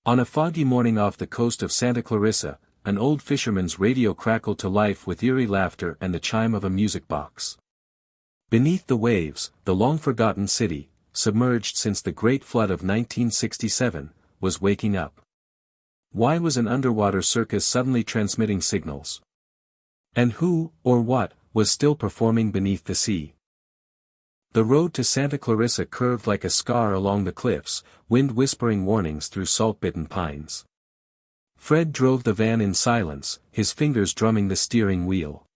On a foggy morning off the coast of Santa Clarissa, an old fisherman's radio crackled to life with eerie laughter and the chime of a music box. Beneath the waves, the long-forgotten city, submerged since the Great Flood of 1967, was waking up. Why was an underwater circus suddenly transmitting signals? And who, or what, was still performing beneath the sea? The road to Santa Clarissa curved like a scar along the cliffs, wind whispering warnings through salt-bitten pines. Fred drove the van in silence, his fingers drumming the steering wheel.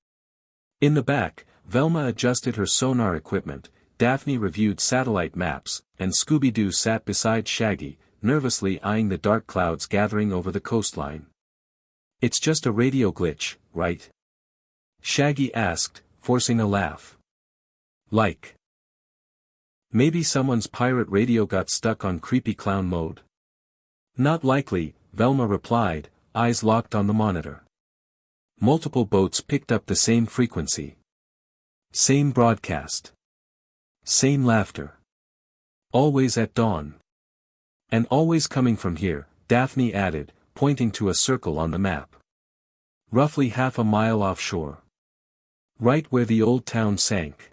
In the back, Velma adjusted her sonar equipment, Daphne reviewed satellite maps, and Scooby-Doo sat beside Shaggy, nervously eyeing the dark clouds gathering over the coastline. "It's just a radio glitch, right?" Shaggy asked, forcing a laugh. "Like. Maybe someone's pirate radio got stuck on creepy clown mode." "Not likely," Velma replied, eyes locked on the monitor. Multiple boats picked up the same frequency. Same broadcast. Same laughter. Always at dawn. "And always coming from here," Daphne added, pointing to a circle on the map. "Roughly half a mile offshore. Right where the old town sank."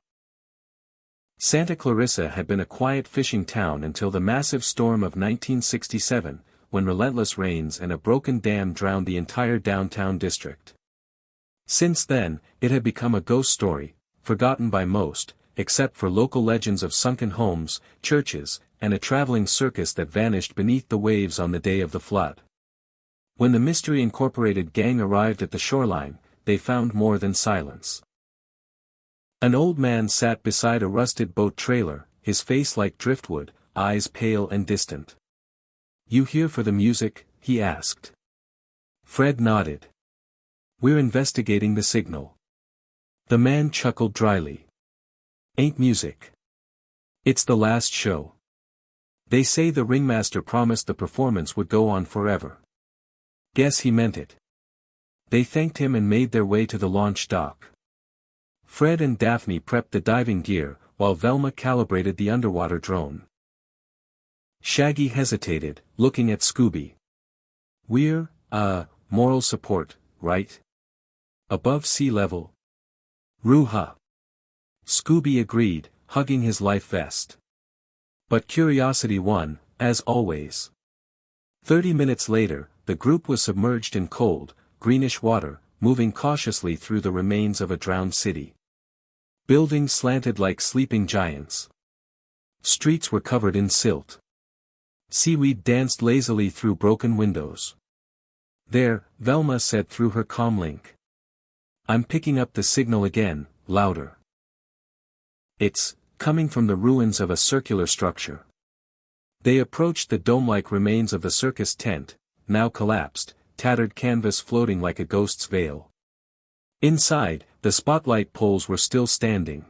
Santa Clarissa had been a quiet fishing town until the massive storm of 1967, when relentless rains and a broken dam drowned the entire downtown district. Since then, it had become a ghost story, forgotten by most, except for local legends of sunken homes, churches, and a traveling circus that vanished beneath the waves on the day of the flood. When the Mystery Incorporated gang arrived at the shoreline, they found more than silence. An old man sat beside a rusted boat trailer, his face like driftwood, eyes pale and distant. "You here for the music?" he asked. Fred nodded. "We're investigating the signal." The man chuckled dryly. "Ain't music. It's the last show. They say the ringmaster promised the performance would go on forever." Guess he meant it. They thanked him and made their way to the launch dock. Fred and Daphne prepped the diving gear, while Velma calibrated the underwater drone. Shaggy hesitated, looking at Scooby. "We're, moral support, right? Above sea level." "Roo-ha." Scooby agreed, hugging his life vest. But curiosity won, as always. 30 minutes later, the group was submerged in cold, greenish water, moving cautiously through the remains of a drowned city. Buildings slanted like sleeping giants. Streets were covered in silt. Seaweed danced lazily through broken windows. "There," Velma said through her comm link. "I'm picking up the signal again, louder. It's coming from the ruins of a circular structure." They approached the dome-like remains of the circus tent, now collapsed, tattered canvas floating like a ghost's veil. Inside, the spotlight poles were still standing.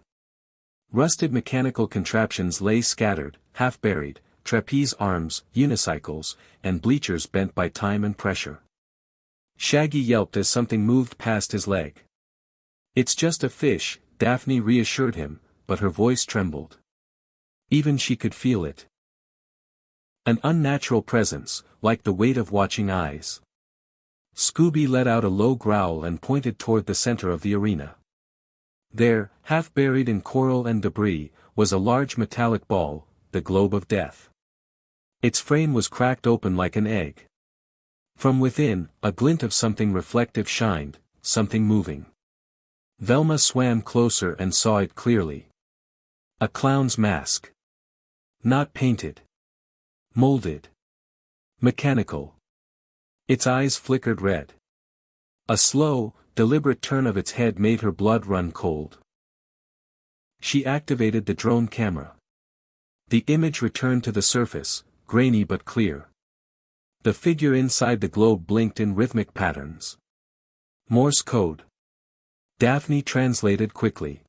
Rusted mechanical contraptions lay scattered, half-buried, trapeze arms, unicycles, and bleachers bent by time and pressure. Shaggy yelped as something moved past his leg. "It's just a fish," Daphne reassured him, but her voice trembled. Even she could feel it. An unnatural presence, like the weight of watching eyes. Scooby let out a low growl and pointed toward the center of the arena. There, half buried in coral and debris, was a large metallic ball, the globe of death. Its frame was cracked open like an egg. From within, a glint of something reflective shined, something moving. Velma swam closer and saw it clearly. A clown's mask. Not painted. Molded. Mechanical. Its eyes flickered red. A slow, deliberate turn of its head made her blood run cold. She activated the drone camera. The image returned to the surface, grainy but clear. The figure inside the globe blinked in rhythmic patterns. Morse code. Daphne translated quickly.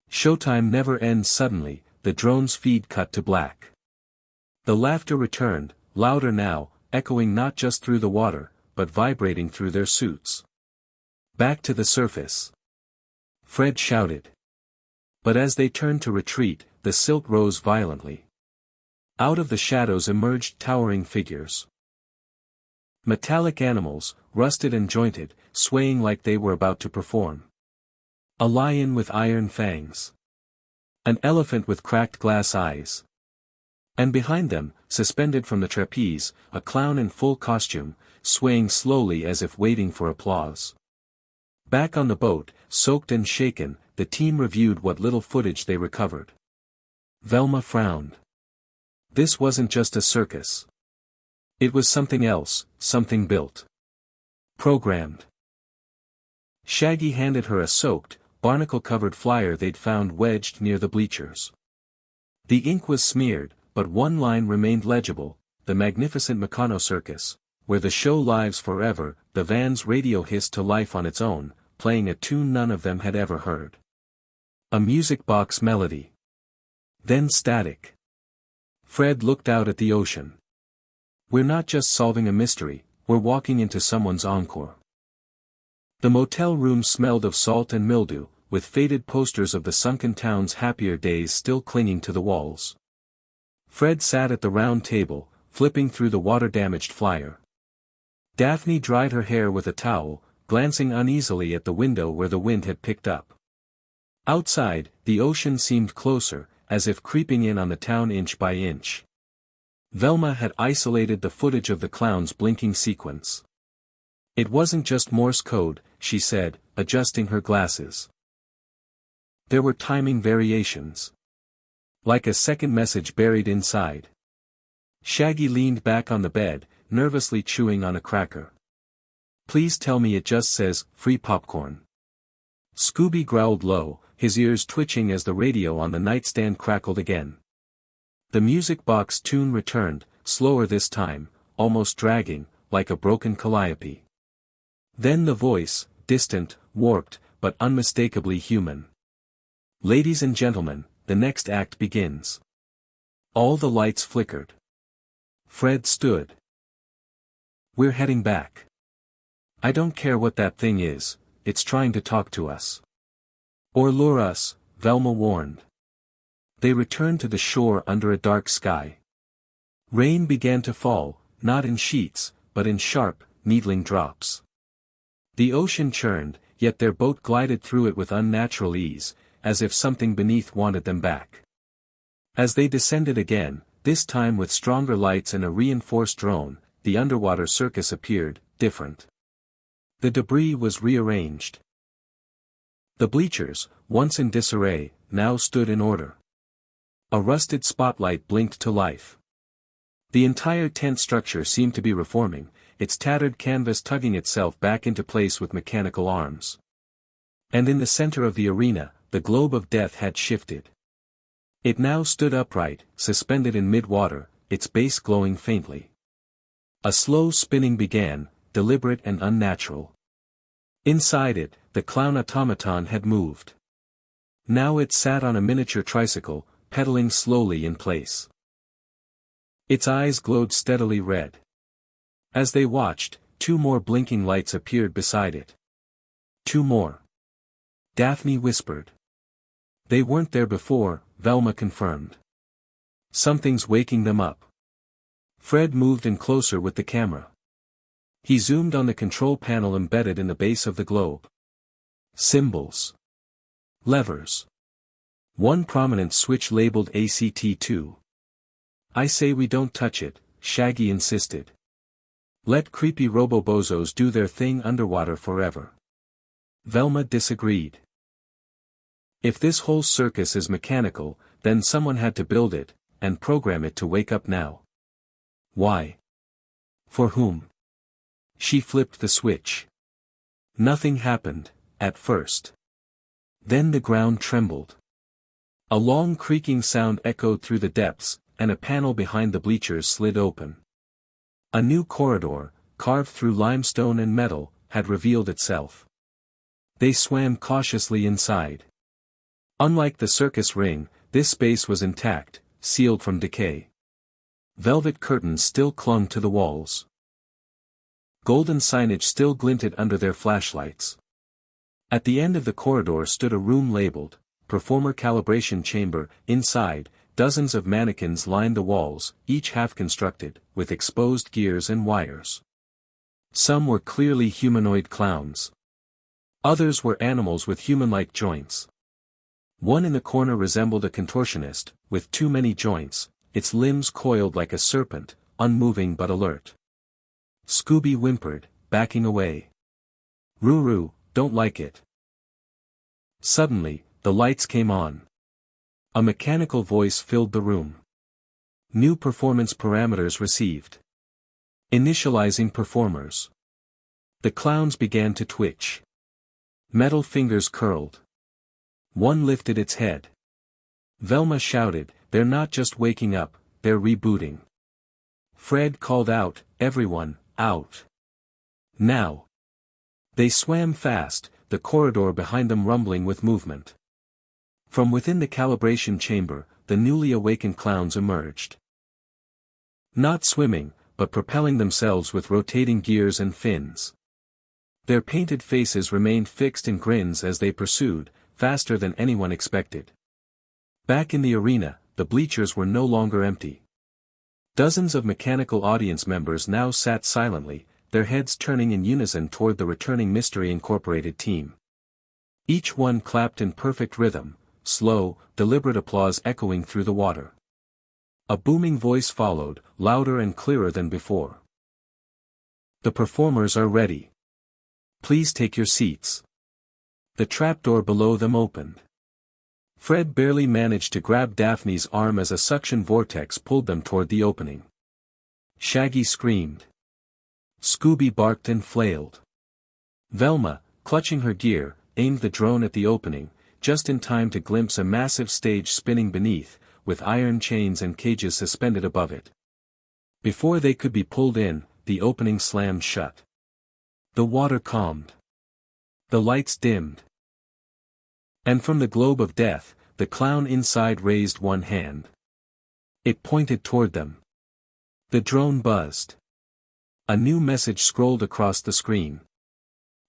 Showtime never ends. Suddenly, the drone's feed cut to black. The laughter returned, louder now, echoing not just through the water, but vibrating through their suits. "Back to the surface!" Fred shouted. But as they turned to retreat, the silt rose violently. Out of the shadows emerged towering figures. Metallic animals, rusted and jointed, swaying like they were about to perform. A lion with iron fangs. An elephant with cracked glass eyes. And behind them, suspended from the trapeze, a clown in full costume, swaying slowly as if waiting for applause. Back on the boat, soaked and shaken, the team reviewed what little footage they recovered. Velma frowned. This wasn't just a circus. It was something else, something built. Programmed. Shaggy handed her a soaked, barnacle-covered flyer they'd found wedged near the bleachers. The ink was smeared, but one line remained legible: the magnificent Meccano Circus, where the show lives forever. The van's radio hissed to life on its own, playing a tune none of them had ever heard. A music box melody. Then static. Fred looked out at the ocean. We're not just solving a mystery, we're walking into someone's encore. The motel room smelled of salt and mildew, with faded posters of the sunken town's happier days still clinging to the walls. Fred sat at the round table, flipping through the water-damaged flyer. Daphne dried her hair with a towel, glancing uneasily at the window where the wind had picked up. Outside, the ocean seemed closer, as if creeping in on the town inch by inch. Velma had isolated the footage of the clown's blinking sequence. It wasn't just Morse code, she said, adjusting her glasses. There were timing variations. Like a second message buried inside. Shaggy leaned back on the bed, nervously chewing on a cracker. Please tell me it just says, free popcorn. Scooby growled low, his ears twitching as the radio on the nightstand crackled again. The music box tune returned, slower this time, almost dragging, like a broken calliope. Then the voice, distant, warped, but unmistakably human. Ladies and gentlemen, the next act begins. All the lights flickered. Fred stood. We're heading back. I don't care what that thing is, it's trying to talk to us. Or lure us, Velma warned. They returned to the shore under a dark sky. Rain began to fall, not in sheets, but in sharp, needling drops. The ocean churned, yet their boat glided through it with unnatural ease, as if something beneath wanted them back. As they descended again, this time with stronger lights and a reinforced drone, the underwater circus appeared, different. The debris was rearranged. The bleachers, once in disarray, now stood in order. A rusted spotlight blinked to life. The entire tent structure seemed to be reforming, its tattered canvas tugging itself back into place with mechanical arms. And in the center of the arena, the globe of death had shifted. It now stood upright, suspended in mid-water, its base glowing faintly. A slow spinning began, deliberate and unnatural. Inside it, the clown automaton had moved. Now it sat on a miniature tricycle, pedaling slowly in place. Its eyes glowed steadily red. As they watched, two more blinking lights appeared beside it. Two more. Daphne whispered. They weren't there before, Velma confirmed. Something's waking them up. Fred moved in closer with the camera. He zoomed on the control panel embedded in the base of the globe. Symbols. Levers. One prominent switch labeled ACT2. I say we don't touch it, Shaggy insisted. Let creepy robo-bozos do their thing underwater forever. Velma disagreed. If this whole circus is mechanical, then someone had to build it, and program it to wake up now. Why? For whom? She flipped the switch. Nothing happened, at first. Then the ground trembled. A long creaking sound echoed through the depths, and a panel behind the bleachers slid open. A new corridor, carved through limestone and metal, had revealed itself. They swam cautiously inside. Unlike the circus ring, this space was intact, sealed from decay. Velvet curtains still clung to the walls. Golden signage still glinted under their flashlights. At the end of the corridor stood a room labeled, Performer Calibration Chamber. Inside, dozens of mannequins lined the walls, each half-constructed, with exposed gears and wires. Some were clearly humanoid clowns. Others were animals with human-like joints. One in the corner resembled a contortionist, with too many joints, its limbs coiled like a serpent, unmoving but alert. Scooby whimpered, backing away. "Roo-roo, don't like it." Suddenly, the lights came on. A mechanical voice filled the room. New performance parameters received. Initializing performers. The clowns began to twitch. Metal fingers curled. One lifted its head. Velma shouted, "They're not just waking up, they're rebooting." Fred called out, "Everyone, out. Now." They swam fast, the corridor behind them rumbling with movement. From within the calibration chamber, the newly awakened clowns emerged. Not swimming, but propelling themselves with rotating gears and fins. Their painted faces remained fixed in grins as they pursued, faster than anyone expected. Back in the arena, the bleachers were no longer empty. Dozens of mechanical audience members now sat silently, their heads turning in unison toward the returning Mystery Incorporated team. Each one clapped in perfect rhythm, slow, deliberate applause echoing through the water. A booming voice followed, louder and clearer than before. "The performers are ready. Please take your seats." The trapdoor below them opened. Fred barely managed to grab Daphne's arm as a suction vortex pulled them toward the opening. Shaggy screamed. Scooby barked and flailed. Velma, clutching her gear, aimed the drone at the opening, just in time to glimpse a massive stage spinning beneath, with iron chains and cages suspended above it. Before they could be pulled in, the opening slammed shut. The water calmed. The lights dimmed. And from the globe of death, the clown inside raised one hand. It pointed toward them. The drone buzzed. A new message scrolled across the screen.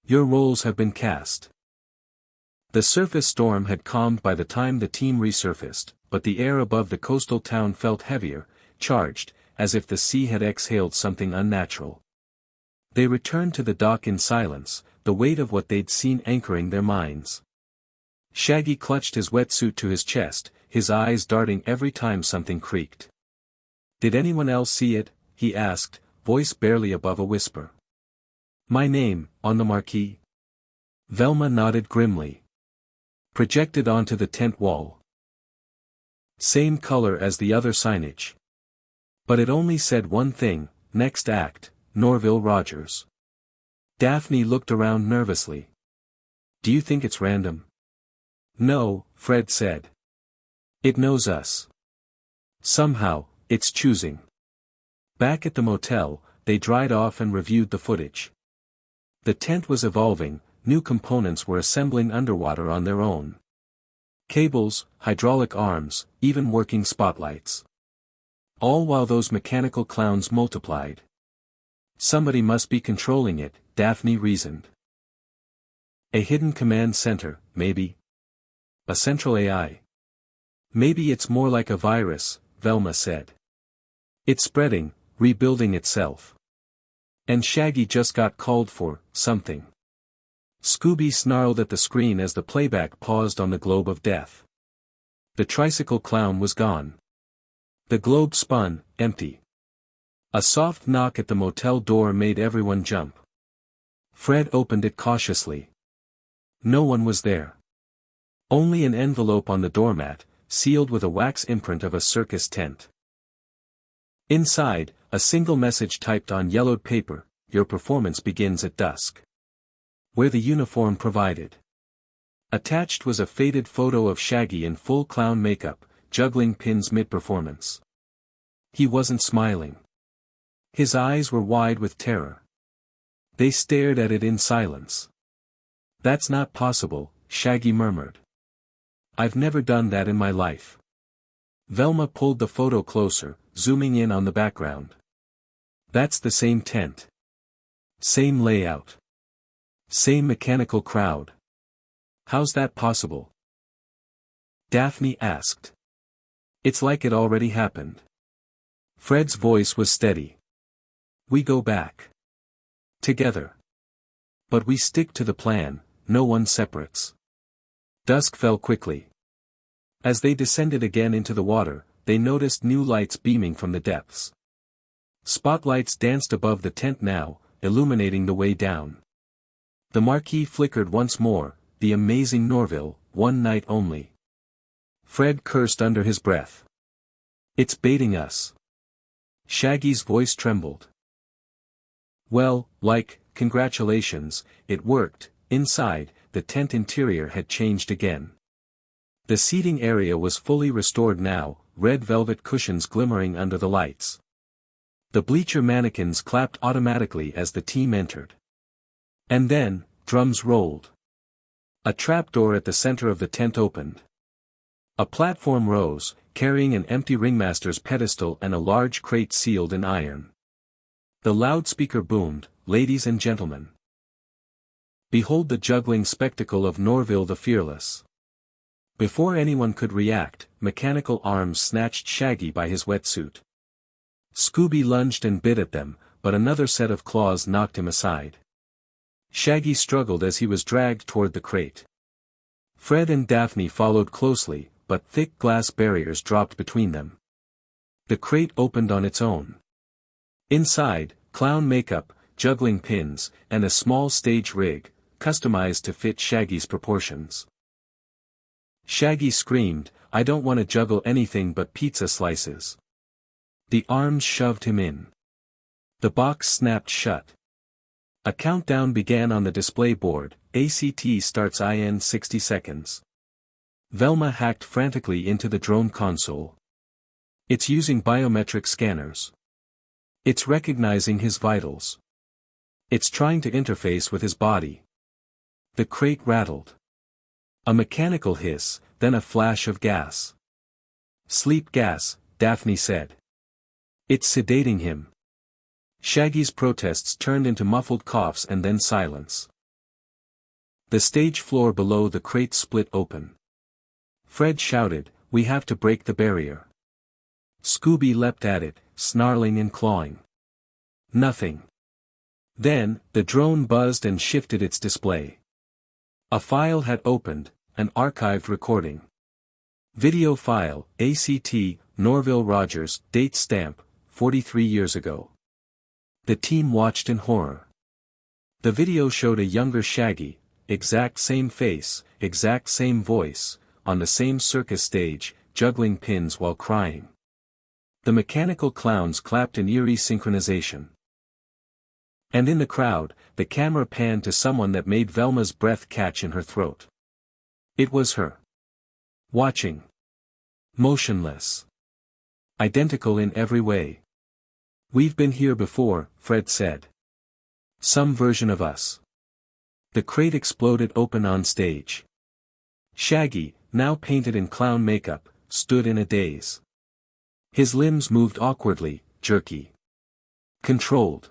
"Your roles have been cast." The surface storm had calmed by the time the team resurfaced, but the air above the coastal town felt heavier, charged, as if the sea had exhaled something unnatural. They returned to the dock in silence, the weight of what they'd seen anchoring their minds. Shaggy clutched his wetsuit to his chest, his eyes darting every time something creaked. "Did anyone else see it?" he asked, voice barely above a whisper. "My name, on the marquee?" Velma nodded grimly. "Projected onto the tent wall. Same color as the other signage. But it only said one thing, next act, Norville Rogers." Daphne looked around nervously. "Do you think it's random?" "No," Fred said. "It knows us. Somehow, it's choosing." Back at the motel, they dried off and reviewed the footage. The tent was evolving, new components were assembling underwater on their own. Cables, hydraulic arms, even working spotlights. All while those mechanical clowns multiplied. Somebody must be controlling it, Daphne reasoned. A hidden command center, maybe. A central AI. "Maybe it's more like a virus," Velma said. "It's spreading, rebuilding itself. And Shaggy just got called for something." Scooby snarled at the screen as the playback paused on the globe of death. The tricycle clown was gone. The globe spun, empty. A soft knock at the motel door made everyone jump. Fred opened it cautiously. No one was there. Only an envelope on the doormat, sealed with a wax imprint of a circus tent. Inside, a single message typed on yellowed paper: "Your performance begins at dusk." Where the uniform provided. Attached was a faded photo of Shaggy in full clown makeup, juggling pins mid-performance. He wasn't smiling. His eyes were wide with terror. They stared at it in silence. "That's not possible," Shaggy murmured. "I've never done that in my life." Velma pulled the photo closer, zooming in on the background. "That's the same tent. Same layout. Same mechanical crowd. How's that possible?" Daphne asked. "It's like it already happened." Fred's voice was steady. "We go back. Together. But we stick to the plan, no one separates. Dusk fell quickly. As they descended again into the water, they noticed new lights beaming from the depths. Spotlights danced above the tent now, illuminating the way down. The marquee flickered once more, the amazing Norville, one night only. Fred cursed under his breath. It's baiting us. Shaggy's voice trembled. Well, congratulations, it worked. Inside, the tent interior had changed again. The seating area was fully restored now, red velvet cushions glimmering under the lights. The bleacher mannequins clapped automatically as the team entered. And then, drums rolled. A trapdoor at the center of the tent opened. A platform rose, carrying an empty ringmaster's pedestal and a large crate sealed in iron. The loudspeaker boomed, "Ladies and gentlemen. Behold the juggling spectacle of Norville the Fearless." Before anyone could react, mechanical arms snatched Shaggy by his wetsuit. Scooby lunged and bit at them, but another set of claws knocked him aside. Shaggy struggled as he was dragged toward the crate. Fred and Daphne followed closely, but thick glass barriers dropped between them. The crate opened on its own. Inside, clown makeup, juggling pins, and a small stage rig, customized to fit Shaggy's proportions. Shaggy screamed, "I don't want to juggle anything but pizza slices." The arms shoved him in. The box snapped shut. A countdown began on the display board, "ACT starts in 60 seconds. Velma hacked frantically into the drone console. It's using biometric scanners. It's recognizing his vitals. It's trying to interface with his body. The crate rattled. A mechanical hiss, then a flash of gas. "Sleep gas," Daphne said. "It's sedating him." Shaggy's protests turned into muffled coughs and then silence. The stage floor below the crate split open. Fred shouted, "We have to break the barrier." Scooby leapt at it, snarling and clawing. Nothing. Then, the drone buzzed and shifted its display. A file had opened, an archived recording. Video file, ACT, Norville Rogers, date stamp, 43 years ago. The team watched in horror. The video showed a younger Shaggy, exact same face, exact same voice, on the same circus stage, juggling pins while crying. The mechanical clowns clapped in eerie synchronization. And in the crowd, the camera panned to someone that made Velma's breath catch in her throat. It was her. Watching. Motionless. Identical in every way. "We've been here before," Fred said. "Some version of us." The crate exploded open on stage. Shaggy, now painted in clown makeup, stood in a daze. His limbs moved awkwardly, jerky. Controlled.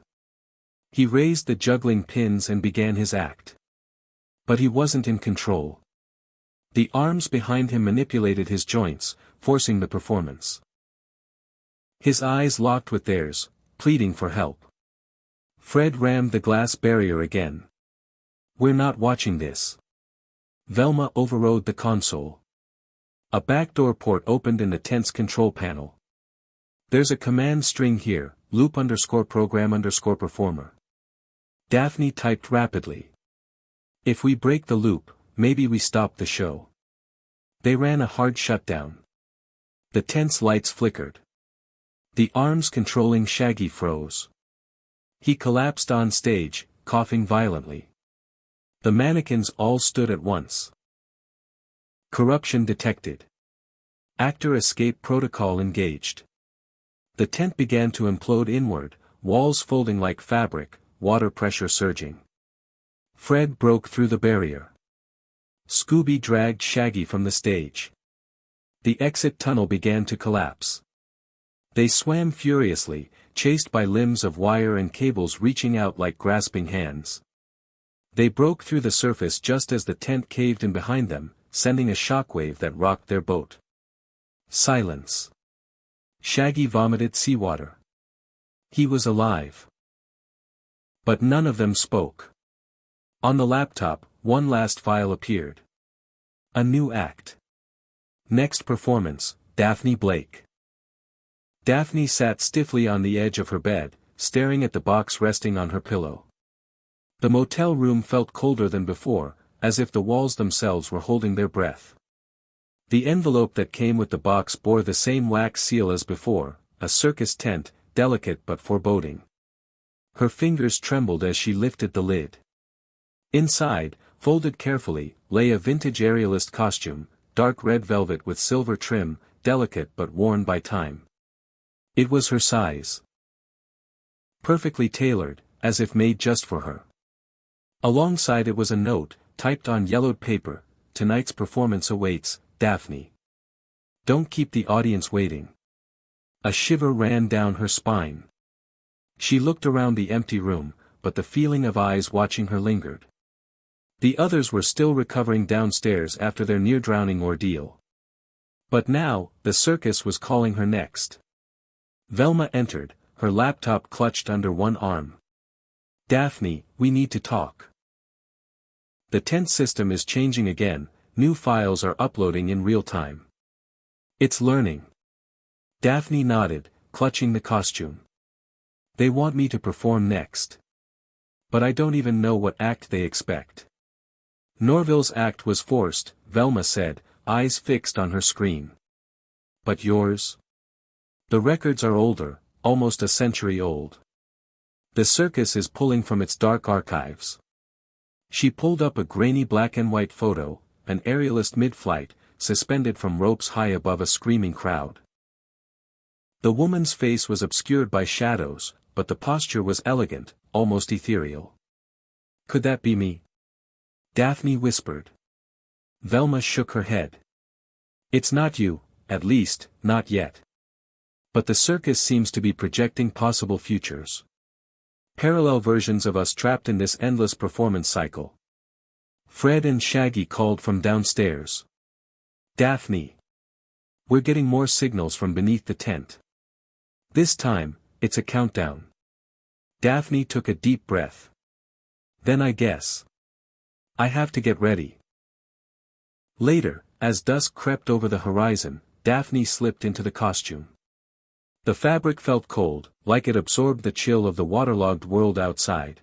He raised the juggling pins and began his act. But he wasn't in control. The arms behind him manipulated his joints, forcing the performance. His eyes locked with theirs, pleading for help. Fred rammed the glass barrier again. "We're not watching this." Velma overrode the console. A backdoor port opened in the tent's control panel. "There's a command string here, loop_program_performer." Daphne typed rapidly. "If we break the loop, maybe we stop the show." They ran a hard shutdown. The tent's lights flickered. The arms controlling Shaggy froze. He collapsed on stage, coughing violently. The mannequins all stood at once. Corruption detected. Actor escape protocol engaged. The tent began to implode inward, walls folding like fabric, water pressure surging. Fred broke through the barrier. Scooby dragged Shaggy from the stage. The exit tunnel began to collapse. They swam furiously, chased by limbs of wire and cables reaching out like grasping hands. They broke through the surface just as the tent caved in behind them, sending a shockwave that rocked their boat. Silence. Shaggy vomited seawater. He was alive. But none of them spoke. On the laptop, one last file appeared. A new act. Next performance, Daphne Blake. Daphne sat stiffly on the edge of her bed, staring at the box resting on her pillow. The motel room felt colder than before, as if the walls themselves were holding their breath. The envelope that came with the box bore the same wax seal as before, a circus tent, delicate but foreboding. Her fingers trembled as she lifted the lid. Inside, folded carefully, lay a vintage aerialist costume, dark red velvet with silver trim, delicate but worn by time. It was her size. Perfectly tailored, as if made just for her. Alongside it was a note, typed on yellowed paper, "Tonight's performance awaits, Daphne. Don't keep the audience waiting." A shiver ran down her spine. She looked around the empty room, but the feeling of eyes watching her lingered. The others were still recovering downstairs after their near-drowning ordeal. But now, the circus was calling her next. Velma entered, her laptop clutched under one arm. "Daphne, we need to talk. The tent system is changing again, new files are uploading in real time. It's learning." Daphne nodded, clutching the costume. "They want me to perform next. But I don't even know what act they expect." "Norville's act was forced," Velma said, eyes fixed on her screen. "But yours? The records are older, almost a century old. The circus is pulling from its dark archives." She pulled up a grainy black and white photo, an aerialist mid-flight, suspended from ropes high above a screaming crowd. The woman's face was obscured by shadows, but the posture was elegant, almost ethereal. "Could that be me?" Daphne whispered. Velma shook her head. "It's not you, at least, not yet. But the circus seems to be projecting possible futures. Parallel versions of us trapped in this endless performance cycle." Fred and Shaggy called from downstairs. "Daphne. We're getting more signals from beneath the tent. This time, it's a countdown." Daphne took a deep breath. "Then I guess I have to get ready." Later, as dusk crept over the horizon, Daphne slipped into the costume. The fabric felt cold, like it absorbed the chill of the waterlogged world outside.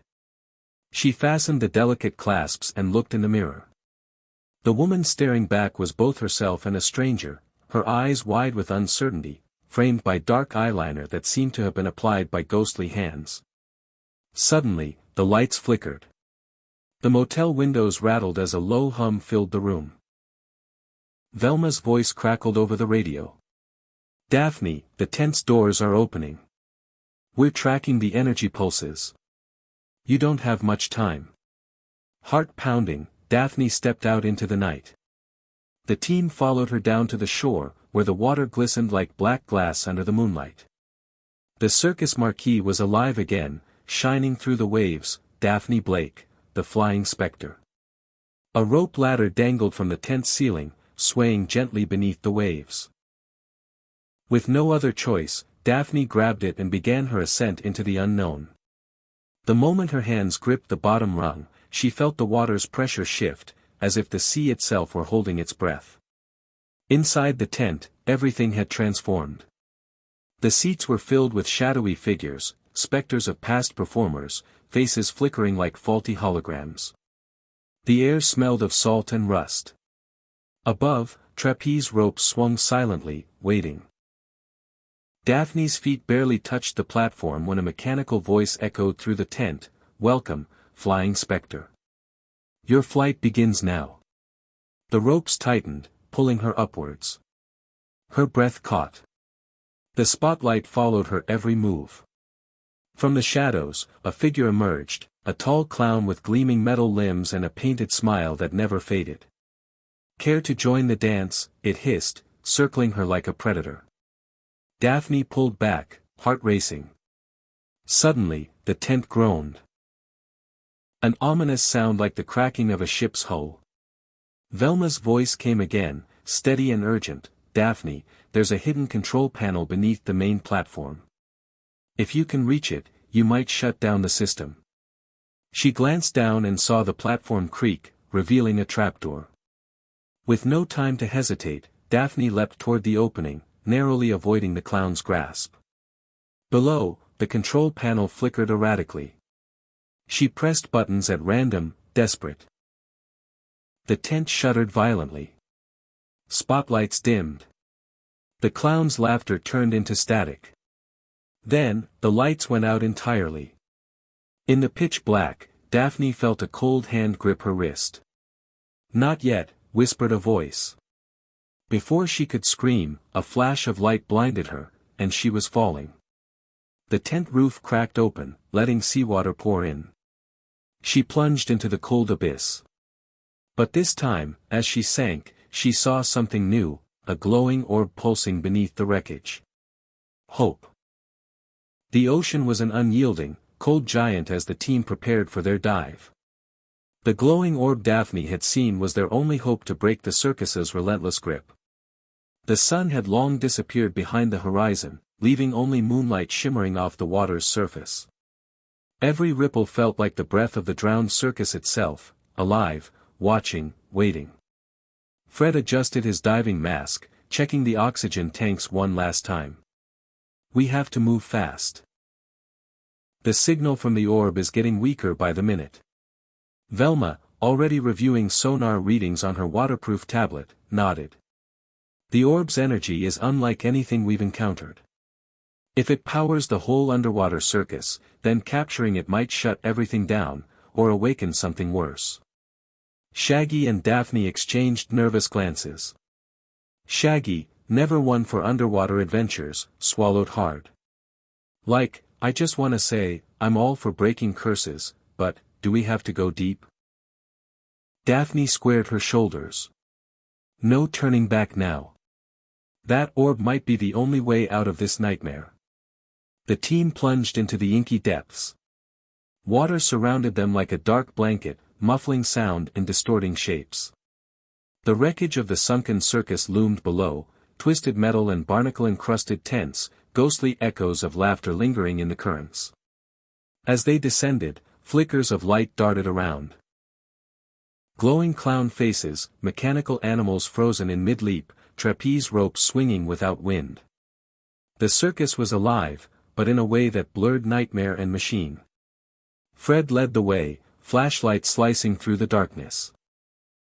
She fastened the delicate clasps and looked in the mirror. The woman staring back was both herself and a stranger, her eyes wide with uncertainty, framed by dark eyeliner that seemed to have been applied by ghostly hands. Suddenly, the lights flickered. The motel windows rattled as a low hum filled the room. Velma's voice crackled over the radio. "Daphne, the tent's doors are opening. We're tracking the energy pulses. You don't have much time." Heart pounding, Daphne stepped out into the night. The team followed her down to the shore, where the water glistened like black glass under the moonlight. The circus marquee was alive again, shining through the waves, Daphne Blake, the flying specter. A rope ladder dangled from the tent ceiling, swaying gently beneath the waves. With no other choice, Daphne grabbed it and began her ascent into the unknown. The moment her hands gripped the bottom rung, she felt the water's pressure shift, as if the sea itself were holding its breath. Inside the tent, everything had transformed. The seats were filled with shadowy figures, specters of past performers, faces flickering like faulty holograms. The air smelled of salt and rust. Above, trapeze ropes swung silently, waiting. Daphne's feet barely touched the platform when a mechanical voice echoed through the tent, "Welcome, flying specter. Your flight begins now." The ropes tightened, pulling her upwards. Her breath caught. The spotlight followed her every move. From the shadows, a figure emerged, a tall clown with gleaming metal limbs and a painted smile that never faded. "Care to join the dance?" it hissed, circling her like a predator. Daphne pulled back, heart racing. Suddenly, the tent groaned. An ominous sound like the cracking of a ship's hull. Velma's voice came again, steady and urgent. "Daphne, there's a hidden control panel beneath the main platform. If you can reach it, you might shut down the system." She glanced down and saw the platform creak, revealing a trapdoor. With no time to hesitate, Daphne leapt toward the opening, narrowly avoiding the clown's grasp. Below, the control panel flickered erratically. She pressed buttons at random, desperate. The tent shuddered violently. Spotlights dimmed. The clown's laughter turned into static. Then, the lights went out entirely. In the pitch black, Daphne felt a cold hand grip her wrist. "Not yet," whispered a voice. Before she could scream, a flash of light blinded her, and she was falling. The tent roof cracked open, letting seawater pour in. She plunged into the cold abyss. But this time, as she sank, she saw something new, a glowing orb pulsing beneath the wreckage. Hope. The ocean was an unyielding, cold giant as the team prepared for their dive. The glowing orb Daphne had seen was their only hope to break the circus's relentless grip. The sun had long disappeared behind the horizon, leaving only moonlight shimmering off the water's surface. Every ripple felt like the breath of the drowned circus itself, alive, watching, waiting. Fred adjusted his diving mask, checking the oxygen tanks one last time. "We have to move fast. The signal from the orb is getting weaker by the minute." Velma, already reviewing sonar readings on her waterproof tablet, nodded. "The orb's energy is unlike anything we've encountered. If it powers the whole underwater circus, then capturing it might shut everything down, or awaken something worse." Shaggy and Daphne exchanged nervous glances. Shaggy, never one for underwater adventures, swallowed hard. "I just wanna say, I'm all for breaking curses, but, do we have to go deep?" Daphne squared her shoulders. "No turning back now. That orb might be the only way out of this nightmare." The team plunged into the inky depths. Water surrounded them like a dark blanket, muffling sound and distorting shapes. The wreckage of the sunken circus loomed below, twisted metal and barnacle-encrusted tents, ghostly echoes of laughter lingering in the currents. As they descended, flickers of light darted around. Glowing clown faces, mechanical animals frozen in mid-leap, trapeze ropes swinging without wind. The circus was alive, but in a way that blurred nightmare and machine. Fred led the way, flashlight slicing through the darkness.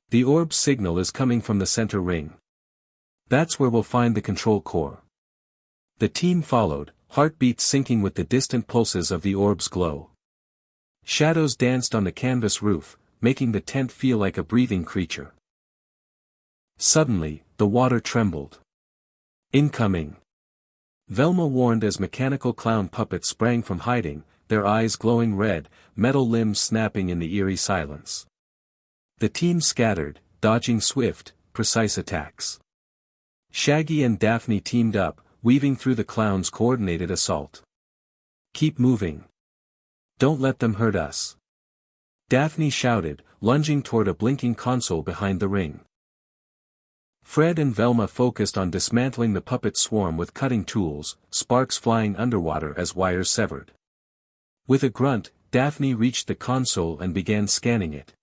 "The orb's signal is coming from the center ring. That's where we'll find the control core." The team followed, heartbeats syncing with the distant pulses of the orb's glow. Shadows danced on the canvas roof, making the tent feel like a breathing creature. Suddenly, the water trembled. "Incoming!" Velma warned as mechanical clown puppets sprang from hiding, their eyes glowing red, metal limbs snapping in the eerie silence. The team scattered, dodging swift, precise attacks. Shaggy and Daphne teamed up, weaving through the clown's coordinated assault. "Keep moving. Don't let them hurt us," Daphne shouted, lunging toward a blinking console behind the ring. Fred and Velma focused on dismantling the puppet swarm with cutting tools, sparks flying underwater as wires severed. With a grunt, Daphne reached the console and began scanning it.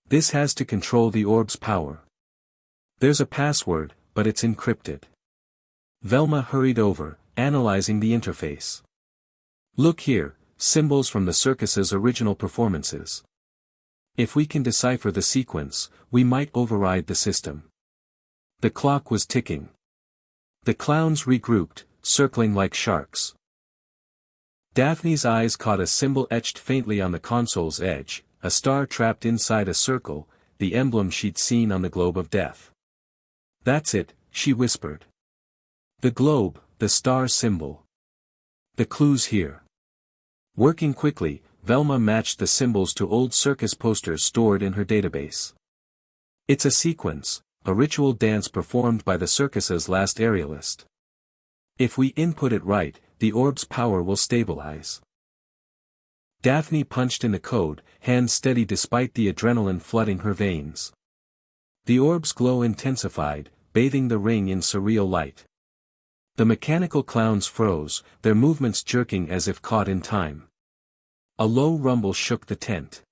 "This has to control the orb's power. There's a password, but it's encrypted." Velma hurried over, analyzing the interface. "Look here, symbols from the circus's original performances. If we can decipher the sequence, we might override the system." The clock was ticking. The clowns regrouped, circling like sharks. Daphne's eyes caught a symbol etched faintly on the console's edge, a star trapped inside a circle, the emblem she'd seen on the globe of death. "That's it," she whispered. "The globe, the star symbol. The clue's here." Working quickly, Velma matched the symbols to old circus posters stored in her database. "It's a sequence, a ritual dance performed by the circus's last aerialist. If we input it right, the orb's power will stabilize." Daphne punched in the code, hands steady despite the adrenaline flooding her veins. The orb's glow intensified, bathing the ring in surreal light. The mechanical clowns froze, their movements jerking as if caught in time. A low rumble shook the tent.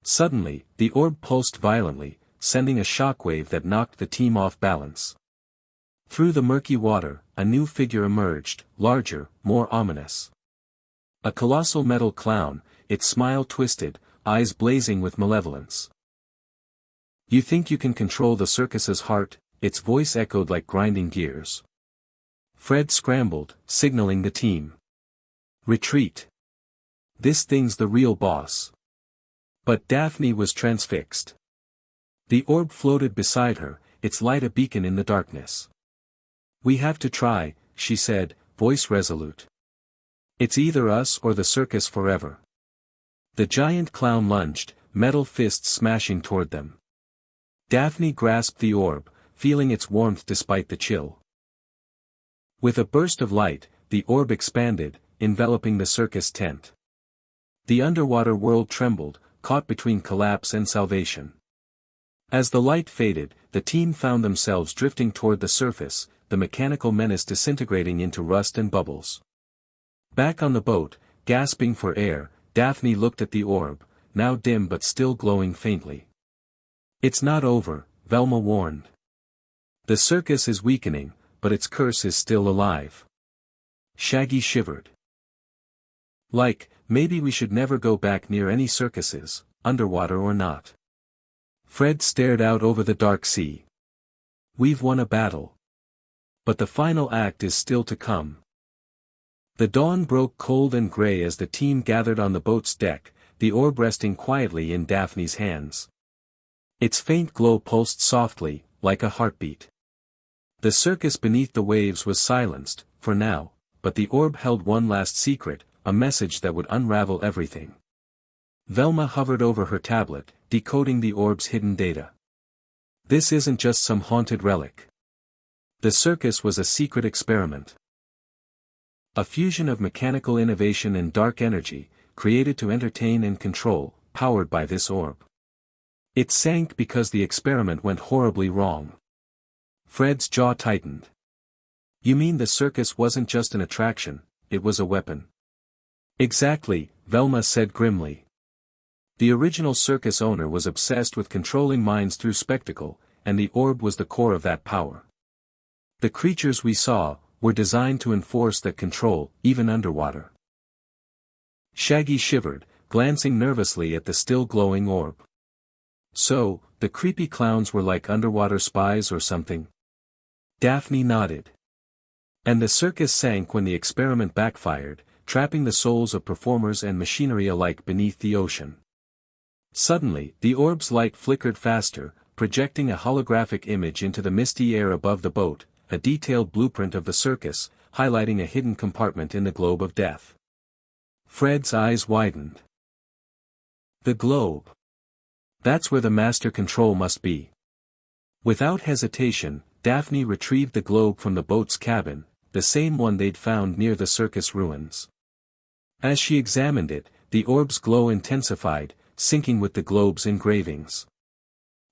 Suddenly, the orb pulsed violently, sending a shockwave that knocked the team off balance. Through the murky water, a new figure emerged, larger, more ominous. A colossal metal clown, its smile twisted, eyes blazing with malevolence. "You think you can control the circus's heart?" Its voice echoed like grinding gears. Fred scrambled, signaling the team. "Retreat. This thing's the real boss." But Daphne was transfixed. The orb floated beside her, its light a beacon in the darkness. "We have to try," she said, voice resolute. "It's either us or the circus forever." The giant clown lunged, metal fists smashing toward them. Daphne grasped the orb, feeling its warmth despite the chill. With a burst of light, the orb expanded, enveloping the circus tent. The underwater world trembled, caught between collapse and salvation. As the light faded, the team found themselves drifting toward the surface, the mechanical menace disintegrating into rust and bubbles. Back on the boat, gasping for air, Daphne looked at the orb, now dim but still glowing faintly. "It's not over," Velma warned. "The circus is weakening, but its curse is still alive." Shaggy shivered. Maybe we should never go back near any circuses, underwater or not." Fred stared out over the dark sea. "We've won a battle. But the final act is still to come." The dawn broke cold and gray as the team gathered on the boat's deck, the orb resting quietly in Daphne's hands. Its faint glow pulsed softly, like a heartbeat. The circus beneath the waves was silenced, for now, but the orb held one last secret, a message that would unravel everything. Velma hovered over her tablet, decoding the orb's hidden data. This isn't just some haunted relic. The circus was a secret experiment. A fusion of mechanical innovation and dark energy, created to entertain and control, powered by this orb. It sank because the experiment went horribly wrong. Fred's jaw tightened. "You mean the circus wasn't just an attraction, it was a weapon?" "Exactly," Velma said grimly. "The original circus owner was obsessed with controlling minds through spectacle, and the orb was the core of that power. The creatures we saw were designed to enforce that control, even underwater." Shaggy shivered, glancing nervously at the still glowing orb. "So, the creepy clowns were like underwater spies or something?" Daphne nodded. "And the circus sank when the experiment backfired, trapping the souls of performers and machinery alike beneath the ocean." Suddenly, the orb's light flickered faster, projecting a holographic image into the misty air above the boat, a detailed blueprint of the circus, highlighting a hidden compartment in the globe of death. Fred's eyes widened. "The globe. That's where the master control must be." Without hesitation, Daphne retrieved the globe from the boat's cabin, the same one they'd found near the circus ruins. As she examined it, the orb's glow intensified, syncing with the globe's engravings.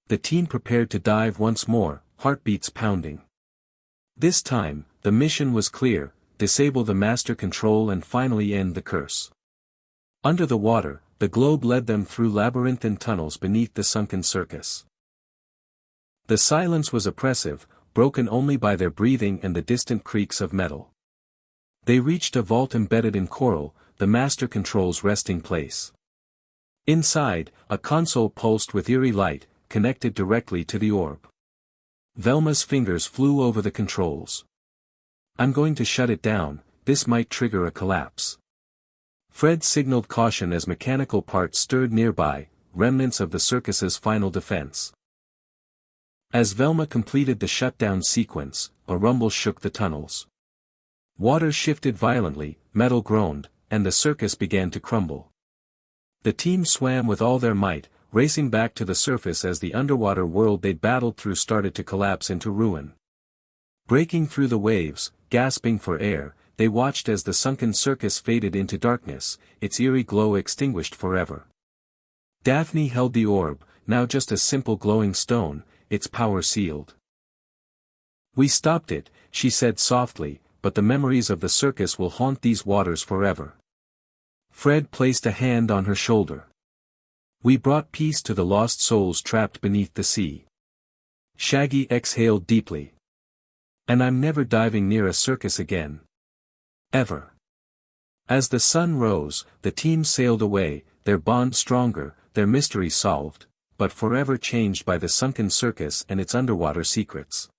The team prepared to dive once more, heartbeats pounding. This time, the mission was clear: disable the master control and finally end the curse. Under the water, the globe led them through labyrinthine tunnels beneath the sunken circus. The silence was oppressive, broken only by their breathing and the distant creaks of metal. They reached a vault embedded in coral, the master control's resting place. Inside, a console pulsed with eerie light, connected directly to the orb. Velma's fingers flew over the controls. "I'm going to shut it down, this might trigger a collapse." Fred signaled caution as mechanical parts stirred nearby, remnants of the circus's final defense. As Velma completed the shutdown sequence, a rumble shook the tunnels. Water shifted violently, metal groaned, and the circus began to crumble. The team swam with all their might, racing back to the surface as the underwater world they'd battled through started to collapse into ruin. Breaking through the waves, gasping for air, they watched as the sunken circus faded into darkness, its eerie glow extinguished forever. Daphne held the orb, now just a simple glowing stone, its power sealed. "We stopped it," she said softly, "but the memories of the circus will haunt these waters forever." Fred placed a hand on her shoulder. We brought peace to the lost souls trapped beneath the sea. Shaggy exhaled deeply. And I'm never diving near a circus again. Ever. As the sun rose, the team sailed away, their bond stronger, their mystery solved, but forever changed by the sunken circus and its underwater secrets.